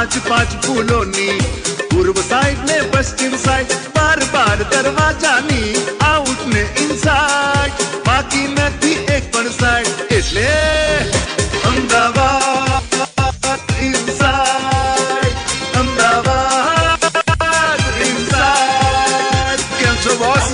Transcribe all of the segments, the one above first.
पांच पांच फूलोनी पूर्व साइड ने पश्चिम साइड बार बार दरवाजानी आउट ने इनसाइड बाकी નથી એક પણ સાઈડ એટલે અમદાવાદ ઇનસાઇડ અમદાવાદ ઇનસાઇડ કેમ છો બોસ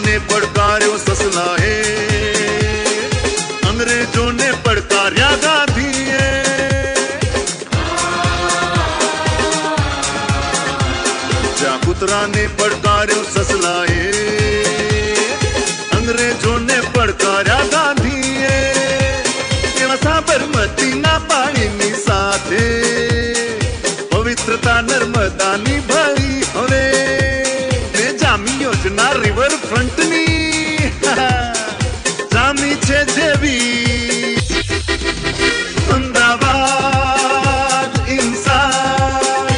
ने પડકાર્યો સસલાએ અંગ્રેજોને પડકાર્યા ગાંધીએ જ્યાં કૂતરાને પડકાર્યો સસલાએ અંગ્રેજોને પડકાર્યા ગાંધીએ એવા સાબરમતીના પાણીની સાથે પવિત્રતા નર્મદાની ભળી હવે જામી યોજના રિવર ફ્રન્ટની જામી છે જેવી અમદાવાદ ઇનસાઇડ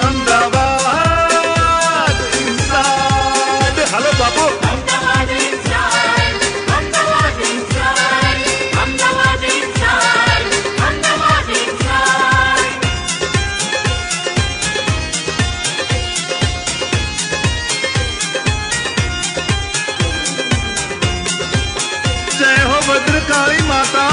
અમદાવાદ ઇનસાઇડ હાલો બાપુ Ahmedabad inside Ahmedabad inside Ahmedabad inside Ahmedabad inside जय हो भद्रकाली माता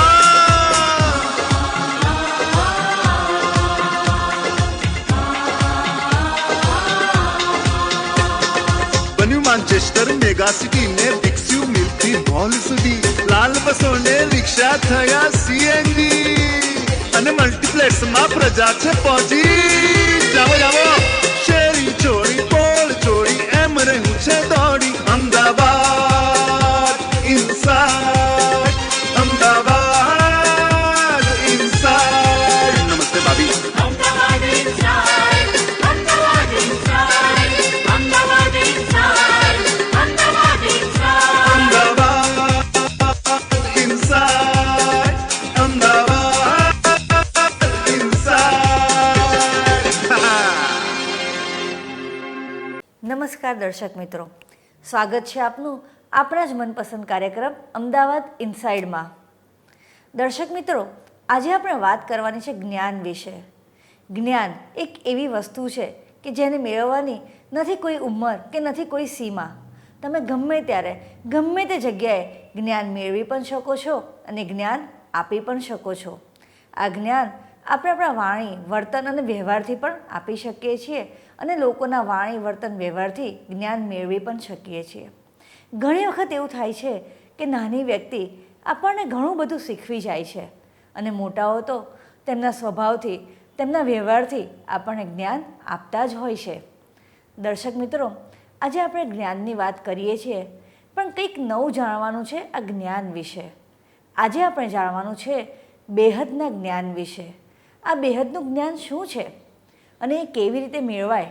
बन्यू मांचेस्टर मेगा सिटी ने विकस्यू मिल्की मॉल सुधी लाल बसों ने रिक्शा थया सीएनजी અને મલ્ટીપ્લેક્સમાં પ્રજા છે પહોંચી જાવો જાવો શેરી ચોરી પોળ ચોરી એમ રહ્યું છે દોડી અમદાવાદ ઇનસાઇડ અમદાવાદ ઇનસાઇડ નમસ્તે ભાભી Ahmedabad inside Ahmedabad inside Ahmedabad inside Ahmedabad inside Ahmedabad inside Ahmedabad inside નમસ્કાર દર્શક મિત્રો, સ્વાગત છે આપનું આપણા જ મનપસંદ કાર્યક્રમ અમદાવાદ ઇનસાઇડમાં. દર્શક મિત્રો, આજે આપણે વાત કરવાની છે જ્ઞાન વિશે. જ્ઞાન એક એવી વસ્તુ છે કે જેને મેળવવાની નથી કોઈ ઉંમર કે નથી કોઈ સીમા. તમે ગમે ત્યારે ગમે તે જગ્યાએ જ્ઞાન મેળવી પણ શકો છો અને જ્ઞાન આપી પણ શકો છો. આ જ્ઞાન આપણે આપણા વાણી વર્તન અને વ્યવહારથી પણ આપી શકીએ છીએ અને લોકોના વાણી વર્તન વ્યવહારથી જ્ઞાન મેળવી પણ શકીએ છીએ. ઘણી વખત એવું થાય છે કે નાની વ્યક્તિ આપણને ઘણું બધું શીખવી જાય છે અને મોટાઓ તો તેમના સ્વભાવથી તેમના વ્યવહારથી આપણને જ્ઞાન આપતા જ હોય છે. દર્શક મિત્રો, આજે આપણે જ્ઞાનની વાત કરીએ છીએ પણ કંઈક નવું જાણવાનું છે આ જ્ઞાન વિશે. આજે આપણે જાણવાનું છે બેહદના જ્ઞાન વિશે. આ બેહદનું જ્ઞાન શું છે અને એ કેવી રીતે મેળવાય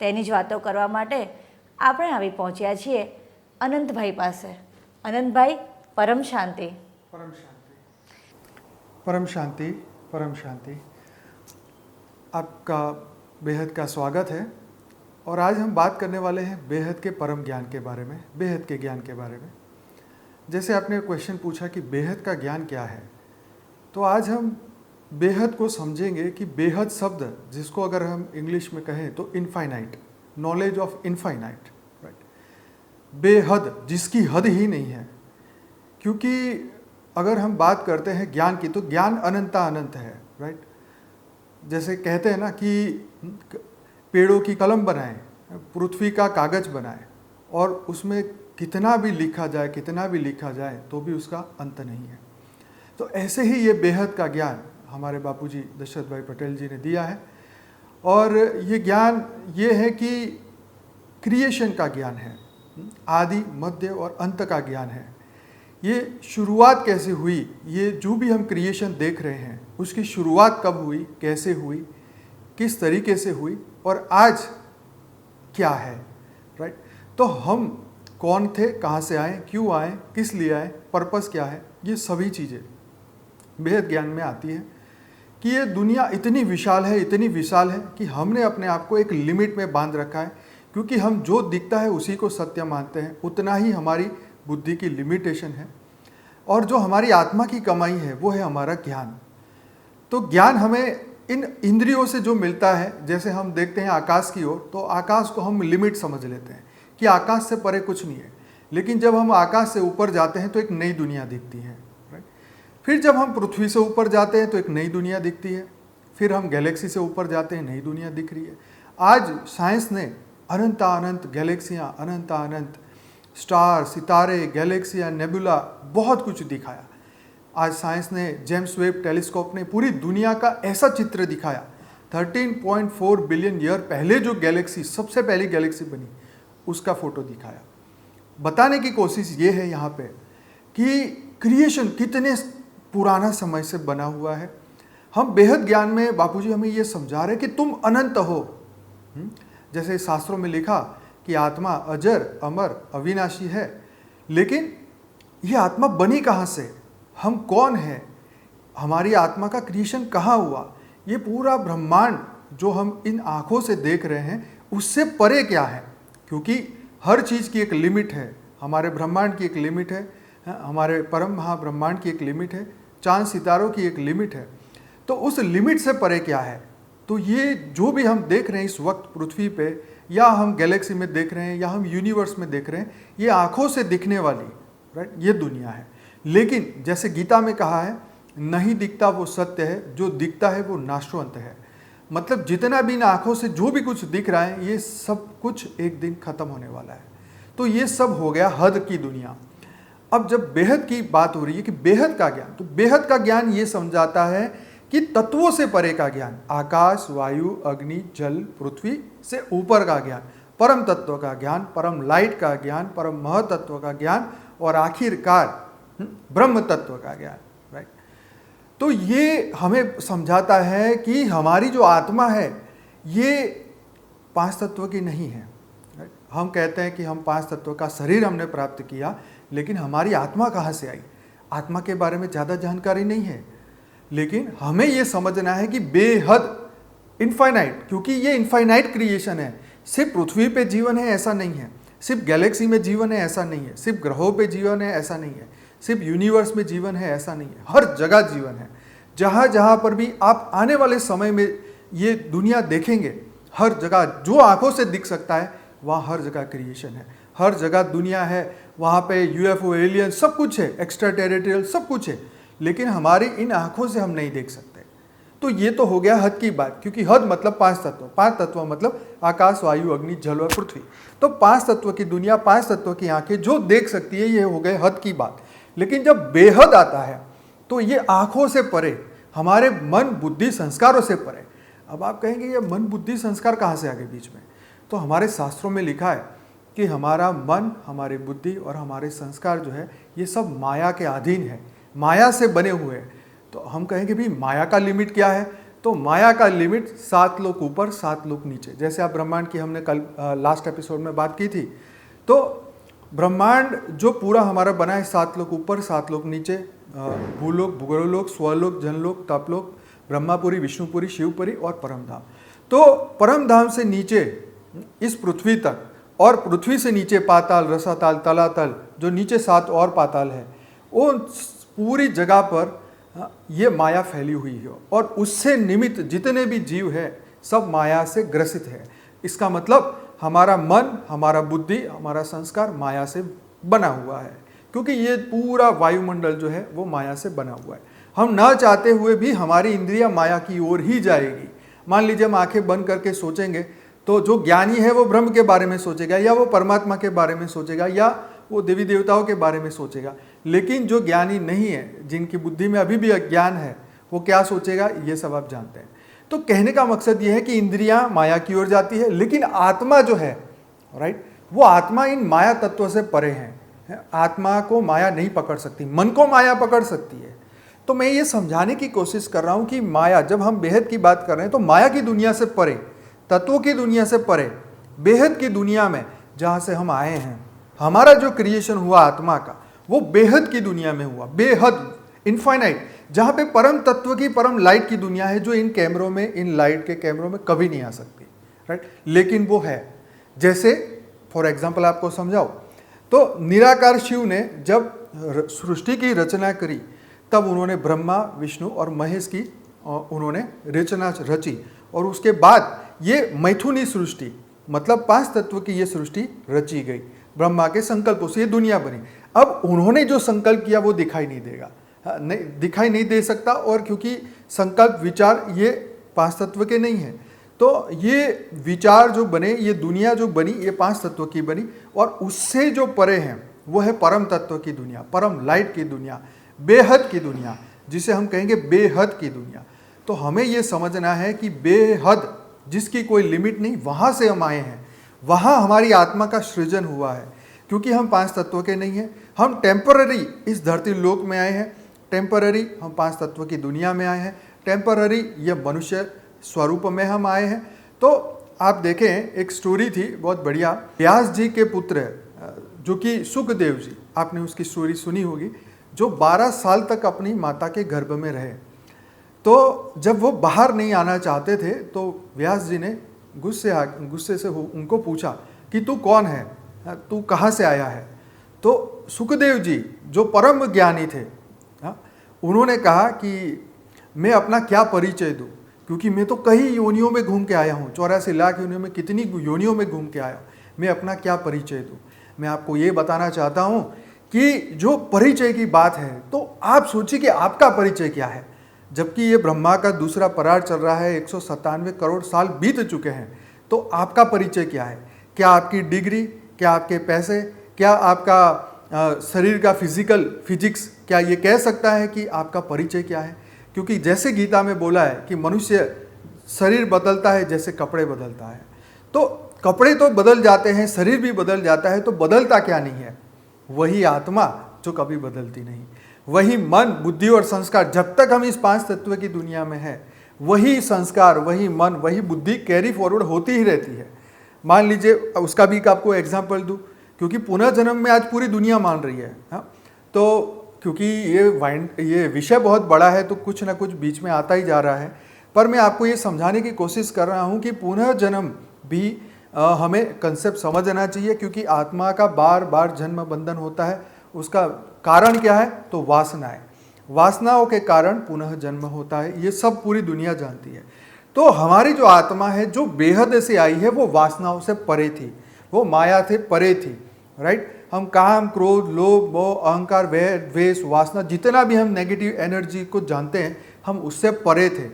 તેની જ વાતો કરવા માટે આપણે આવી પહોંચ્યા છીએ अनंतभाई पासे. अनंतभाई, परम शांति. परम शांति, परम शांति, परम शांति. आपका बेहद का स्वागत है और आज हम बात करने वाले हैं बेहद के परम ज्ञान के बारे में, बेहद के ज्ञान के बारे में. जैसे आपने क्वेश्चन पूछा कि बेहद का ज्ञान क्या है, तो आज हम बेहद को समझेंगे कि बेहद शब्द जिसको अगर हम इंग्लिश में कहें तो इनफाइनाइट, नॉलेज ऑफ इनफाइनाइट, बेहद जिसकी हद ही नहीं है. क्योंकि अगर हम बात करते हैं ज्ञान की तो ज्ञान अनंता अनंत है, राइट. जैसे कहते हैं ना कि पेड़ों की कलम बनाएं, पृथ्वी का कागज बनाएं और उसमें कितना भी लिखा जाए कितना भी लिखा जाए तो भी उसका अंत नहीं है. तो ऐसे ही ये बेहद का ज्ञान हमारे बापूजी दशरथ भाई पटेल जी ने दिया है. और ये ज्ञान ये है कि क्रिएशन का ज्ञान है, आदि मध्य और अंत का ज्ञान है. ये शुरुआत कैसे हुई, ये जो भी हम क्रिएशन देख रहे हैं उसकी शुरुआत कब हुई, कैसे हुई, किस तरीके से हुई और आज क्या है, राइट. तो हम कौन थे, कहाँ से आए, क्यों आए, किस लिए आए, पर्पस क्या है, ये सभी चीज़ें बेहद ज्ञान में आती है कि ये दुनिया इतनी विशाल है, इतनी विशाल है कि हमने अपने आप को एक लिमिट में बांध रखा है, क्योंकि हम जो दिखता है उसी को सत्य मानते हैं। उतना ही हमारी बुद्धि की लिमिटेशन है, और जो हमारी आत्मा की कमाई है वो है हमारा ज्ञान। तो ज्ञान हमें इन इंद्रियों से जो मिलता है, जैसे हम देखते हैं आकाश की ओर, तो आकाश को हम लिमिट समझ लेते हैं कि आकाश से परे कुछ नहीं है। लेकिन जब हम आकाश से ऊपर जाते हैं तो एक नई दुनिया दिखती है, राइट। फिर जब हम पृथ्वी से ऊपर जाते हैं तो एक नई दुनिया दिखती है। फिर हम गैलेक्सी से ऊपर जाते हैं, नई दुनिया दिख रही है। आज साइंस ने अनंत अनंत गैलेक्सियाँ, अनंत अनंत स्टार, सितारे, गैलेक्सियाँ, नेबुला, बहुत कुछ दिखाया। आज साइंस ने, जेम्स वेब टेलीस्कोप ने पूरी दुनिया का ऐसा चित्र दिखाया। 13.4 बिलियन ईयर पहले जो गैलेक्सी, सबसे पहली गैलेक्सी बनी, उसका फोटो दिखाया। बताने की कोशिश ये है यहाँ पे कि क्रिएशन कितने पुराना समय से बना हुआ है। हम बेहद ज्ञान में बापूजी हमें ये समझा रहे कि तुम अनंत हो। जैसे शास्त्रों में लिखा कि आत्मा अजर, अमर, अविनाशी है। लेकिन ये आत्मा बनी कहाँ से, हम कौन है, हमारी आत्मा का क्रिएशन कहाँ हुआ, ये पूरा ब्रह्मांड जो हम इन आँखों से देख रहे हैं उससे परे क्या है। क्योंकि हर चीज़ की एक लिमिट है, हमारे ब्रह्मांड की एक लिमिट है, हमारे परम महाब्रह्मांड की एक लिमिट है, चांद सितारों की एक लिमिट है। तो उस लिमिट से परे क्या है। तो ये जो भी हम देख रहे हैं इस वक्त पृथ्वी पे, या हम गैलेक्सी में देख रहे हैं, या हम यूनिवर्स में देख रहे हैं, ये आँखों से दिखने वाली, राइट, ये दुनिया है। लेकिन जैसे गीता में कहा है, नहीं दिखता वो सत्य है, जो दिखता है वो नाशवंत है। मतलब जितना भी इन आँखों से जो भी कुछ दिख रहा है, ये सब कुछ एक दिन खत्म होने वाला है। तो ये सब हो गया हद की दुनिया। अब जब बेहद की बात हो रही है कि बेहद का ज्ञान, तो बेहद का ज्ञान ये समझाता है कि तत्वों से परे का ज्ञान, आकाश, वायु, अग्नि, जल, पृथ्वी से ऊपर का ज्ञान, परम तत्व का ज्ञान, परम लाइट का ज्ञान, परम महतत्व का ज्ञान, और आखिरकार ब्रह्म तत्व का ज्ञान, राइट। तो ये हमें समझाता है कि हमारी जो आत्मा है ये 5 तत्व की नहीं है, राइट। हम कहते हैं कि हम 5 तत्व का शरीर हमने प्राप्त किया, लेकिन हमारी आत्मा कहाँ से आई, आत्मा के बारे में ज़्यादा जानकारी नहीं है। लेकिन हमें ये समझना है कि बेहद इनफाइनाइट, क्योंकि ये इनफाइनाइट क्रिएशन है। सिर्फ पृथ्वी पे जीवन है ऐसा नहीं है, सिर्फ गैलेक्सी में जीवन है ऐसा नहीं है, सिर्फ ग्रहों पे जीवन है ऐसा नहीं है, सिर्फ यूनिवर्स में जीवन है ऐसा नहीं है। हर जगह जीवन है। जहाँ जहाँ पर भी आप आने वाले समय में ये दुनिया देखेंगे, हर जगह जो आंखों से दिख सकता है वहाँ हर जगह क्रिएशन है, हर जगह दुनिया है। वहाँ पे यूएफओ, एलियन, सब कुछ है, एक्स्ट्रा टेरिटोरियल सब कुछ है, लेकिन हमारी इन आंखों से हम नहीं देख सकते। तो ये तो हो गया हद की बात, क्योंकि हद मतलब 5 तत्व, 5 तत्व मतलब आकाश, वायु, अग्नि, जल और पृथ्वी। तो 5 तत्व की दुनिया, 5 तत्व की आंखें जो देख सकती है, ये हो गए हद की बात। लेकिन जब बेहद आता है तो ये आंखों से परे, हमारे मन, बुद्धि, संस्कारों से परे। अब आप कहेंगे ये मन, बुद्धि, संस्कार कहाँ से आ गए बीच में। तो हमारे शास्त्रों में लिखा है कि हमारा मन, हमारी बुद्धि और हमारे संस्कार जो है ये सब माया के अधीन है, माया से बने हुए हैं। तो हम कहेंगे भी माया का लिमिट क्या है। तो माया का लिमिट 7 लोक ऊपर, 7 लोक नीचे। जैसे आप ब्रह्मांड की हमने कल लास्ट एपिसोड में बात की थी, तो ब्रह्मांड जो पूरा हमारा बना है 7 लोक ऊपर, 7 लोक नीचे, भूलोक, भूगोलोक, स्वलोक, जनलोक, तपलोक, ब्रह्मापुरी, विष्णुपुरी, शिवपुरी और परमधाम। तो परमधाम से नीचे इस पृथ्वी तक, और पृथ्वी से नीचे पाताल, रसाताल, तलातल, जो नीचे 7 और पाताल है, वो पूरी जगह पर ये माया फैली हुई है, और उससे निमित्त जितने भी जीव है सब माया से ग्रसित है। इसका मतलब हमारा मन, हमारा बुद्धि, हमारा संस्कार माया से बना हुआ है, क्योंकि ये पूरा वायुमंडल जो है वो माया से बना हुआ है। हम ना चाहते हुए भी हमारी इंद्रियां माया की ओर ही जाएगी। मान लीजिए हम आंखें बंद करके सोचेंगे, तो जो ज्ञानी है वो ब्रह्म के बारे में सोचेगा, या वो परमात्मा के बारे में सोचेगा, या वो देवी देवताओं के बारे में सोचेगा। लेकिन जो ज्ञानी नहीं है, जिनकी बुद्धि में अभी भी अज्ञान है, वो क्या सोचेगा, ये सब आप जानते हैं। तो कहने का मकसद ये है कि इंद्रियां माया की ओर जाती है, लेकिन आत्मा जो है, राइट, वो आत्मा इन माया तत्वों से परे है। आत्मा को माया नहीं पकड़ सकती, मन को माया पकड़ सकती है। तो मैं ये समझाने की कोशिश कर रहा हूँ कि माया, जब हम बेहद की बात कर रहे हैं तो माया की दुनिया से परे, तत्वों की दुनिया से परे, बेहद की दुनिया में जहाँ से हम आए हैं, हमारा जो क्रिएशन हुआ आत्मा का, वो बेहद की दुनिया में हुआ, बेहद, इनफाइनाइट, जहाँ पे परम तत्व की, परम लाइट की दुनिया है, जो इन कैमरों में, इन लाइट के कैमरों में कभी नहीं आ सकती, राइट। लेकिन वो है। जैसे फॉर एग्जाम्पल आपको समझाओ, तो निराकार शिव ने जब सृष्टि की रचना करी, तब उन्होंने ब्रह्मा, विष्णु और महेश की उन्होंने रचना रची, और उसके बाद ये मैथुनी सृष्टि, मतलब 5 तत्व की ये सृष्टि रची गई। ब्रह्मा के संकल्पों से ये दुनिया बनी। अब उन्होंने जो संकल्प किया वो दिखाई नहीं देगा, नहीं दिखाई नहीं दे सकता, और क्योंकि संकल्प विचार ये 5 तत्व के नहीं है, तो ये विचार जो बने, ये दुनिया जो बनी, ये 5 तत्व की बनी, और उससे जो परे हैं वो है परम तत्व की दुनिया, परम लाइट की दुनिया, बेहद की दुनिया, जिसे हम कहेंगे बेहद की दुनिया। तो हमें ये समझना है कि बेहद, जिसकी कोई लिमिट नहीं, वहाँ से हम आए हैं, वहाँ हमारी आत्मा का सृजन हुआ है। क्योंकि हम 5 तत्व के नहीं हैं, हम टेम्पररी इस धरती लोक में आए हैं, टेम्पररी हम 5 तत्व की दुनिया में आए हैं, टेम्पररी ये मनुष्य स्वरूप में हम आए हैं। तो आप देखें, एक स्टोरी थी बहुत बढ़िया, व्यास जी के पुत्र जो कि सुखदेव जी, आपने उसकी स्टोरी सुनी होगी, जो 12 साल तक अपनी माता के गर्भ में रहे। तो जब वो बाहर नहीं आना चाहते थे, तो व्यास जी ने गुस्से से उनको पूछा कि तू कौन है, तू कहाँ से आया है। तो सुखदेव जी जो परम ज्ञानी थे, उन्होंने कहा कि मैं अपना क्या परिचय दूँ, क्योंकि मैं तो कई योनियों में घूम के आया हूँ, 84 लाख योनियों में, कितनी योनियों में घूम के आया हूँ, मैं अपना क्या परिचय दूँ। मैं आपको ये बताना चाहता हूँ कि जो परिचय की बात है, तो आप सोचिए कि आपका परिचय क्या है। जबकि ये ब्रह्मा का दूसरा परार चल रहा है, 197 करोड़ साल बीत चुके हैं, तो आपका परिचय क्या है? क्या आपकी डिग्री, क्या आपके पैसे, क्या आपका शरीर का फिजिक्स, क्या ये कह सकता है कि आपका परिचय क्या है? क्योंकि जैसे गीता में बोला है कि मनुष्य शरीर बदलता है जैसे कपड़े बदलता है, तो कपड़े तो बदल जाते हैं, शरीर भी बदल जाता है, तो बदलता क्या नहीं है? वही आत्मा जो कभी बदलती नहीं, वही मन, बुद्धि और संस्कार। जब तक हम इस 5 तत्व की दुनिया में है, वही संस्कार, वही मन, वही बुद्धि कैरी फॉरवर्ड होती ही रहती है। मान लीजिए, उसका भी आपको एग्जाम्पल दूँ, क्योंकि पुनर्जन्म में आज पूरी दुनिया मान रही है, हाँ। तो क्योंकि ये विषय बहुत बड़ा है, तो कुछ ना कुछ बीच में आता ही जा रहा है, पर मैं आपको ये समझाने की कोशिश कर रहा हूँ कि पुनर्जन्म भी हमें कंसेप्ट समझना चाहिए, क्योंकि आत्मा का बार बार जन्म बंधन होता है। उसका कारण क्या है? तो वासनाएं, वासनाओं के कारण पुनः जन्म होता है, ये सब पूरी दुनिया जानती है। तो हमारी जो आत्मा है, जो बेहद से आई है, वो वासनाओं से परे थी, वो माया से परे थी, राइट। हम काम, क्रोध, लोभ, मोह, अहंकार, वैर, द्वेष, वासना, जितना भी हम नेगेटिव एनर्जी को जानते हैं, हम उससे परे थे।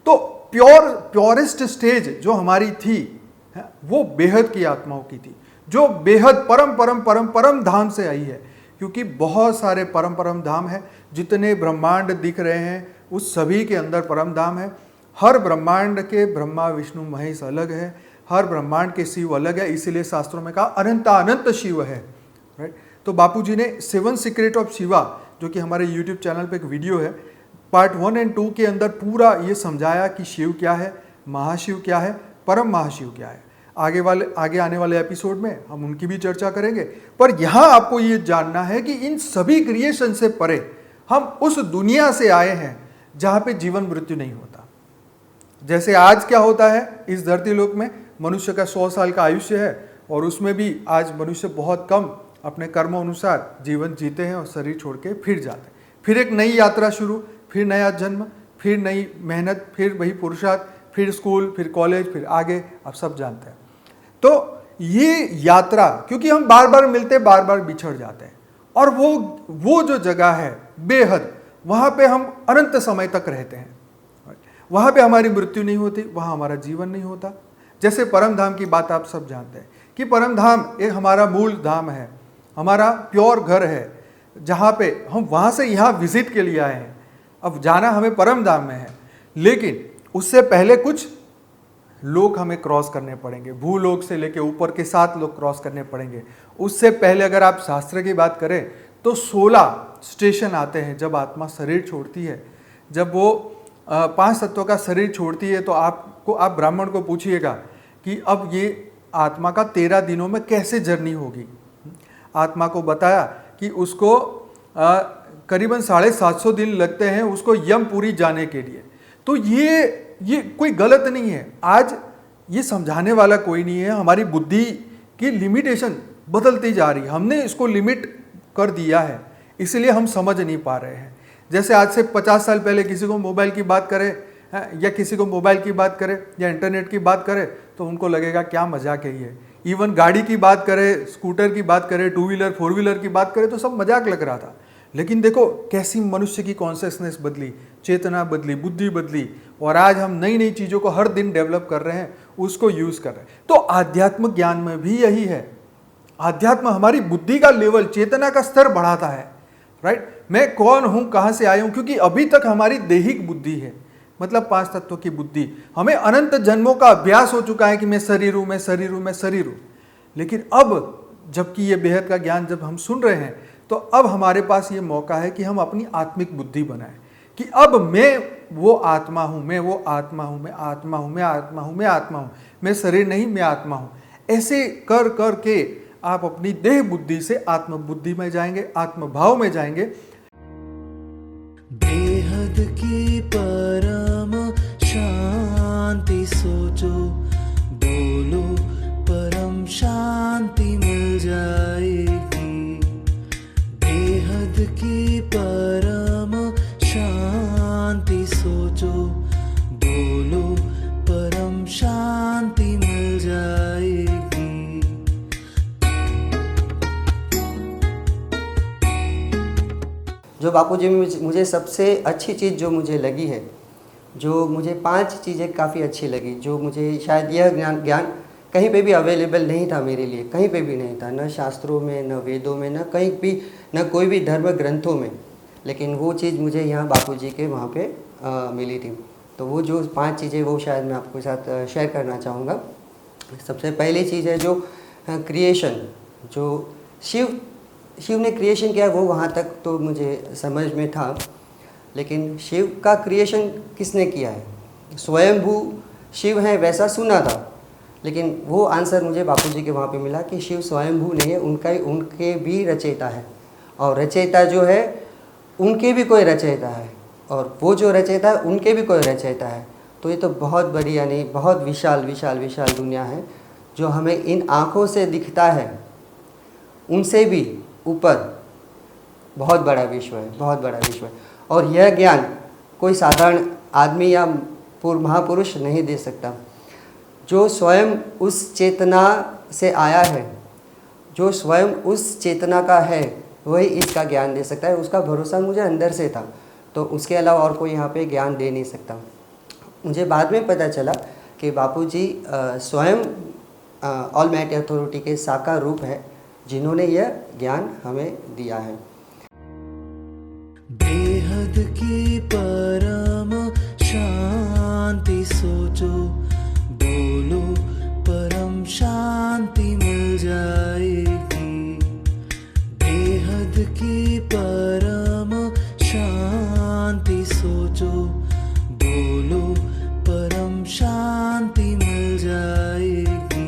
तो प्योरेस्ट स्टेज जो हमारी थी, वो बेहद की आत्माओं की थी, जो बेहद परम धाम से आई है। क्योंकि बहुत सारे परम धाम है, जितने ब्रह्मांड दिख रहे हैं उस सभी के अंदर परम धाम है। हर ब्रह्मांड के ब्रह्मा, विष्णु, महेश अलग है, हर ब्रह्मांड के शिव अलग है, इसीलिए शास्त्रों में कहा अनंत शिव है, राइट। तो बापूजी ने 7 सीक्रेट ऑफ शिवा, जो कि हमारे यूट्यूब चैनल पे एक वीडियो है, पार्ट 1 और 2 के अंदर पूरा ये समझाया कि शिव क्या है, महाशिव क्या है, परम महाशिव क्या है। आगे आने वाले एपिसोड में हम उनकी भी चर्चा करेंगे। पर यहाँ आपको ये जानना है कि इन सभी क्रिएशन से परे हम उस दुनिया से आए हैं जहाँ पे जीवन मृत्यु नहीं होता। जैसे आज क्या होता है, इस धरती लोक में मनुष्य का 100 साल का आयुष्य है, और उसमें भी आज मनुष्य बहुत कम अपने कर्मों अनुसार जीवन जीते हैं और शरीर छोड़ के फिर जाते हैं। फिर एक नई यात्रा शुरू, फिर नया जन्म, फिर नई मेहनत, फिर वही पुरुषार्थ, फिर स्कूल, फिर कॉलेज, फिर आगे, आप सब जानते हैं। तो ये यात्रा, क्योंकि हम बार बार मिलते, बार बार बिछड़ जाते हैं, और वो जो जगह है बेहद, वहाँ पे हम अनंत समय तक रहते हैं। वहाँ पे हमारी मृत्यु नहीं होती, वहाँ हमारा जीवन नहीं होता। जैसे परम धाम की बात आप सब जानते हैं कि परम धाम एक हमारा मूल धाम है, हमारा प्योर घर है, जहाँ पे हम वहाँ से यहाँ विजिट के लिए आए हैं। अब जाना हमें परम धाम में है, लेकिन उससे पहले कुछ लोग हमें क्रॉस करने पड़ेंगे, भूलोक से लेके ऊपर के 7 लोग क्रॉस करने पड़ेंगे। उससे पहले अगर आप शास्त्र की बात करें तो 16 स्टेशन आते हैं जब आत्मा शरीर छोड़ती है। जब वो 5 तत्वों का शरीर छोड़ती है, तो आप ब्राह्मण को पूछिएगा कि अब ये आत्मा का 13 दिनों में कैसे जर्नी होगी। आत्मा को बताया कि उसको करीबन 750 दिन लगते हैं उसको यमपुरी जाने के लिए। तो ये कोई गलत नहीं है। आज ये समझाने वाला कोई नहीं है। हमारी बुद्धि की लिमिटेशन बदलती जा रही है, हमने इसको लिमिट कर दिया है, इसलिए हम समझ नहीं पा रहे हैं। जैसे आज से 50 साल पहले किसी को मोबाइल की बात करें या किसी को मोबाइल की बात करें या इंटरनेट की बात करें तो उनको लगेगा क्या मजाक है ये। इवन गाड़ी की बात करें, स्कूटर की बात करें, 2 व्हीलर 4 व्हीलर की बात करें तो सब मजाक लग रहा था। लेकिन देखो कैसी मनुष्य की कॉन्शियसनेस बदली, चेतना बदली, बुद्धि बदली, और आज हम नई नई चीज़ों को हर दिन डेवलप कर रहे हैं, उसको यूज़ कर रहे हैं। तो आध्यात्म ज्ञान में भी यही है। आध्यात्म हमारी बुद्धि का लेवल, चेतना का स्तर बढ़ाता है, राइट। मैं कौन हूँ, कहाँ से आया हूँ, क्योंकि अभी तक हमारी दैहिक बुद्धि है, मतलब 5 तत्वों की बुद्धि। हमें अनंत जन्मों का अभ्यास हो चुका है कि मैं शरीर हूँ, मैं शरीर हूँ, मैं शरीर हूँ। लेकिन अब जबकि ये बेहद का ज्ञान जब हम सुन रहे हैं तो अब हमारे पास ये मौका है कि हम अपनी आत्मिक बुद्धि बनाएं कि अब मैं वो आत्मा हूँ, मैं वो आत्मा हूँ, मैं आत्मा हूँ, मैं आत्मा हूँ, मैं आत्मा हूँ, मैं शरीर नहीं, मैं आत्मा हूँ। ऐसे कर कर के आप अपनी देह बुद्धि से आत्म बुद्धि में जाएंगे, आत्मभाव में जाएंगे। बेहद की परम शांति सोचो, बोलो परम शांति मिल जाएगी। बेहद की परम शांति सोचो, बोलो परम शांति मिल जाएगी। जो बापूजी में मुझे सबसे अच्छी चीज़ जो मुझे लगी है, जो मुझे 5 चीज़ें काफ़ी अच्छी लगी, जो मुझे शायद यह ज्ञान कहीं पे भी अवेलेबल नहीं था मेरे लिए, कहीं पे भी नहीं था, न शास्त्रों में, न वेदों में, न कहीं भी, न कोई भी धर्म ग्रंथों में। लेकिन वो चीज़ मुझे यहाँ बापूजी के वहाँ पे मिली थी। तो वो जो 5 चीज़ें वो शायद मैं आपके साथ शेयर करना चाहूँगा। सबसे पहली चीज़ है जो क्रिएशन, जो शिव ने क्रिएशन किया, वो वहाँ तक तो मुझे समझ में था। लेकिन शिव का क्रिएशन किसने किया है? स्वयंभू शिव है वैसा सुना था, लेकिन वो आंसर मुझे बापूजी के वहाँ पे मिला कि शिव स्वयंभू नहीं है, उनके भी रचयिता है, और रचयिता जो है उनके भी कोई रचयिता है, और वो जो रचयिता है उनके भी कोई रचयिता है। तो ये तो बहुत बड़ी, यानी बहुत विशाल विशाल विशाल दुनिया है जो हमें इन आँखों से दिखता है, उनसे भी ऊपर बहुत बड़ा विश्व है, बहुत बड़ा विश्व है। और यह ज्ञान कोई साधारण आदमी या महापुरुष नहीं दे सकता। जो स्वयं उस चेतना से आया है, जो स्वयं उस चेतना का है, वही इसका ज्ञान दे सकता है। उसका भरोसा मुझे अंदर से था, तो उसके अलावा और कोई यहाँ पे ज्ञान दे नहीं सकता। मुझे बाद में पता चला कि बापूजी स्वयं ऑलमाइटी अथॉरिटी के साकार रूप है, जिन्होंने यह ज्ञान हमें दिया है। बेहद की परम शांति सोचो, बोलो परम शांति मिल जाएगी। बेहद की परम शांति सोचो, बोलो परम शांति मिल जाएगी।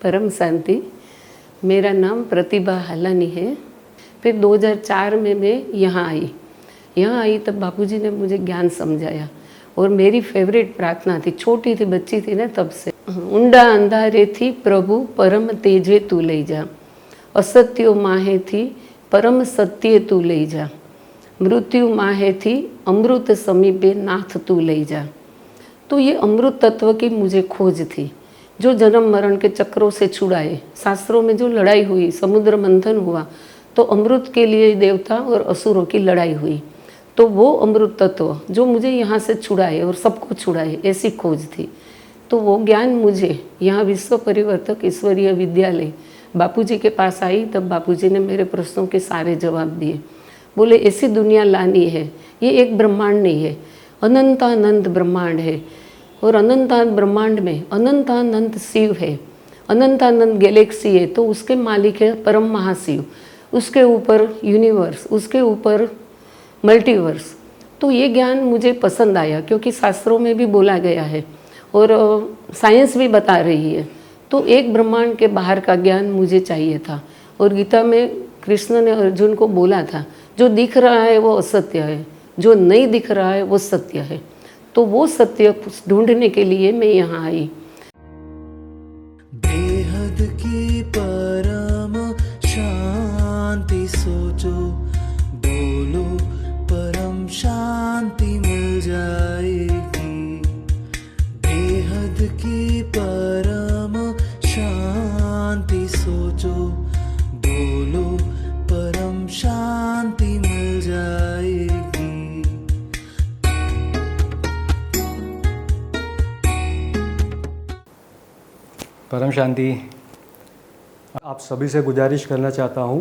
परम शांति। मेरा नाम प्रतिभा हालानी है। फिर 2004 में मैं यहाँ आई तब बापूजी ने मुझे ज्ञान समझाया, और मेरी फेवरेट प्रार्थना थी, छोटी थी, बच्ची थी ना तब से, ઊંડા અંધારે थी प्रभु परम तेजे तू लई जा, असत्यो माहे थी परम सत्य तू लई जा, मृत्यु माहे थी अमृत समीपे नाथ तू लई जा। तो ये अमृत तत्व की मुझे खोज थी, जो जन्म मरण के चक्रों से छुड़ाए। शास्त्रों में जो लड़ाई हुई, समुद्र मंथन हुआ, तो अमृत के लिए देवता और असुरों की लड़ाई हुई। तो वो अमृत तत्व जो मुझे यहाँ से छुड़ाए और सबको छुड़ाए, ऐसी खोज थी। तो वो ज्ञान मुझे यहाँ विश्व परिवर्तक ईश्वरीय विद्यालय बापूजी के पास आई, तब बापूजी ने मेरे प्रश्नों के सारे जवाब दिए। बोले ऐसी दुनिया लानी है, ये एक ब्रह्मांड नहीं है, अनंतानंत ब्रह्मांड है, और अनंतानंत ब्रह्मांड में अनंतानंत शिव है, अनंतानंत गैलेक्सी है, तो उसके मालिक है परम महाशिव, उसके ऊपर यूनिवर्स, उसके ऊपर मल्टीवर्स। तो ये ज्ञान मुझे पसंद आया, क्योंकि शास्त्रों में भी बोला गया है और साइंस भी बता रही है। तो एक ब्रह्मांड के बाहर का ज्ञान मुझे चाहिए था। और गीता में कृष्ण ने अर्जुन को बोला था, जो दिख रहा है वो असत्य है, जो नहीं दिख रहा है वो सत्य है। तो वो सत्य ढूंढने के लिए मैं यहाँ आई। बेहद की परम शांति सोचो, बोलो परम शांति मिल जाएगी। बेहद की परम शांति सोचो, बोलो परम शांति मिल जाएगी। परम शांति। आप सभी से गुजारिश करना चाहता हूँ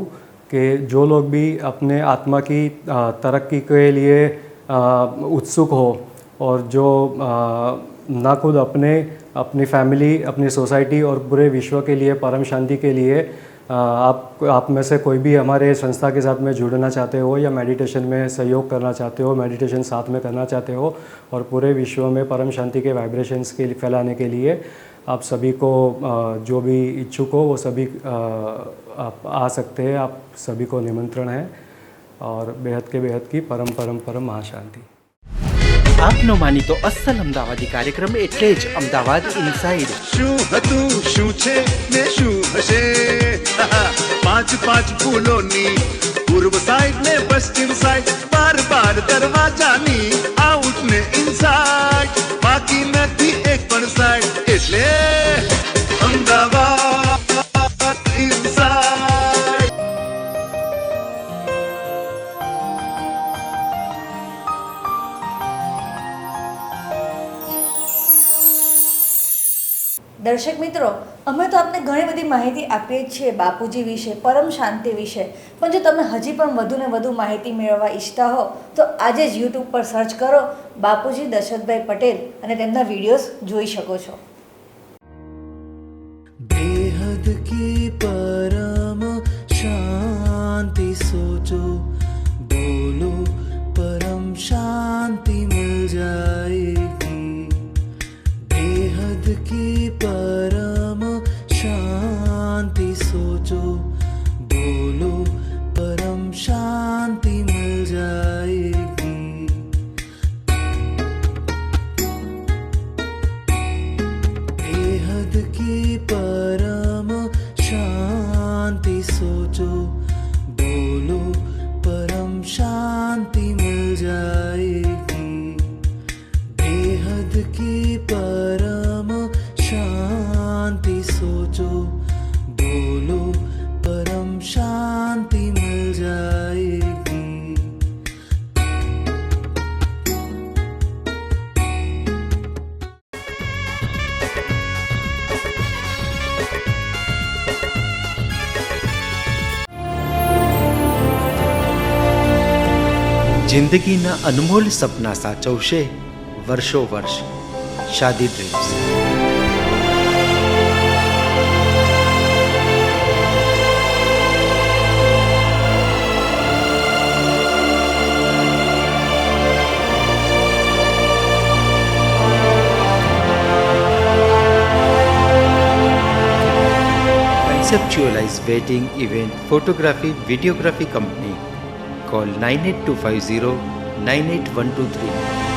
कि जो लोग भी अपने आत्मा की तरक्की के लिए उत्सुक हो और जो ना खुद अपनी फैमिली, अपनी सोसाइटी और पूरे विश्व के लिए परम शांति के लिए आप में से कोई भी हमारे संस्था के साथ में जुड़ना चाहते हो या मेडिटेशन में सहयोग करना चाहते हो, मेडिटेशन साथ में करना चाहते हो और पूरे विश्व में परम शांति के वाइब्रेशंस के फैलाने के लिए आप सभी को जो भी इच्छुक हो वो सभी आप आ सकते हैं। आप सभी को निमंत्रण है और बेहद की परम महाशांति। આપનો માનીતો અસલ અમદાવાદી કાર્યક્રમ એટલે જ અમદાવાદ ઇનસાઇડ। શું હતું શું છે ને શું હશે, પાંચ ફૂલોની પૂર્વ સાઈડ ને પશ્ચિમ સાઈડ, બાર દરવાજાની આઉટ ને ઇનસાઇડ, બાકી નથી એક પણ સાઈડ, એટલે અમદાવાદ ઇનસાઇડ। દર્શક મિત્રો, અમે તો આપને ઘણી બધી માહિતી આપીએ છીએ બાપુજી વિશે, પરમ શાંતિ વિશે, પણ જો તમે હજી પણ વધુ ને વધુ માહિતી મેળવવા ઈચ્છતા હો તો આજે જ યુટ્યુબ પર સર્ચ કરો બાપુજી દશરથભાઈ પટેલ અને તેમના વિડીયોઝ જોઈ શકો છો। बेहद की परम शांति सोचो, बोलो परम शांति मिल जाएगी। बेहद की परम शांति सोचो, बोलो परम शांति मिल जाएगी। बेहद की परम शांति सोचो, बोलो परम शांति मिल जाएगी। बेहद की परम शांति सोचो, बोलो परम शांति मिल जाएगी। જિંદગીના અનમોલ સપના સાચવશે વર્ષો વર્ષ શાદી dreams. Conceptualize wedding event photography videography company. Call 98250 98123।